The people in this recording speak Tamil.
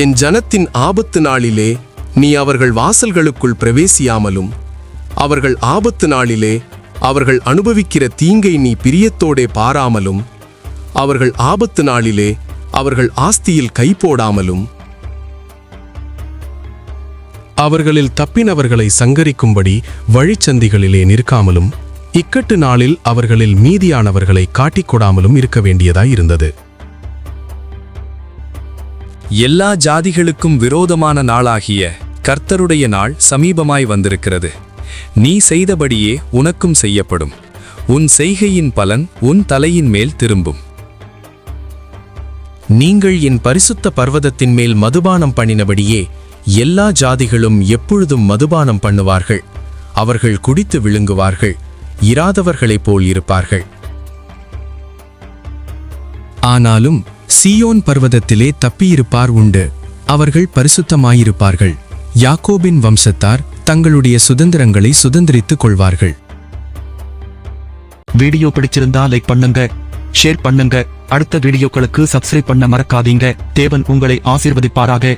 என் ஜனத்தின் ஆபத்து நாளிலே நீ அவர்கள் வாசல்களுக்குள் பிரவேசியாமலும் அவர்கள் ஆபத்து நாளிலே அவர்கள் அனுபவிக்கிற தீங்கை நீ பிரியத்தோடே பாராமலும் அவர்கள் ஆபத்து நாளிலே அவர்கள் ஆஸ்தியில் கை போடாமலும் அவர்களில் தப்பினவர்களை சங்கரிக்கும்படி வழிச்சந்திகளிலே நிற்காமலும் இக்கட்டு நாளில் அவர்களில் மீதியானவர்களை காட்டிக் கொடாமலும் இருக்க வேண்டியதாயிருந்தது. எல்லா ஜாதிகளுக்கும் விரோதமான நாளாகிய கர்த்தருடைய நாள் சமீபமாய் வந்திருக்கிறது. நீ செய்தபடியே உனக்கும் செய்யப்படும். உன் செய்கையின் பலன் உன் தலையின் மேல் திரும்பும். நீங்கள் என் பரிசுத்த பர்வதத்தின் மேல் மதுபானம் பண்ணினபடியே எல்லா ஜாதிகளும் எப்பொழுதும் மதுபானம் பண்ணுவார்கள். அவர்கள் குடித்து விழுங்குவார்கள், இராதவர்களைப் போல் இருப்பார்கள். ஆனாலும் சீயோன் பர்வதத்திலே தப்பியிருப்பார் உண்டு. அவர்கள் பரிசுத்தமாயிருப்பார்கள். யாக்கோபின் வம்சத்தார் தங்களுடைய சுதந்திரங்களை சுதந்திரித்துக் கொள்வார்கள். வீடியோ பிடிச்சிருந்தா லைக் பண்ணுங்க, ஷேர் பண்ணுங்க. அடுத்த வீடியோக்களுக்கு சப்ஸ்கிரைப் பண்ண மறக்காதீங்க. தேவன் உங்களை ஆசீர்வதிப்பாராக.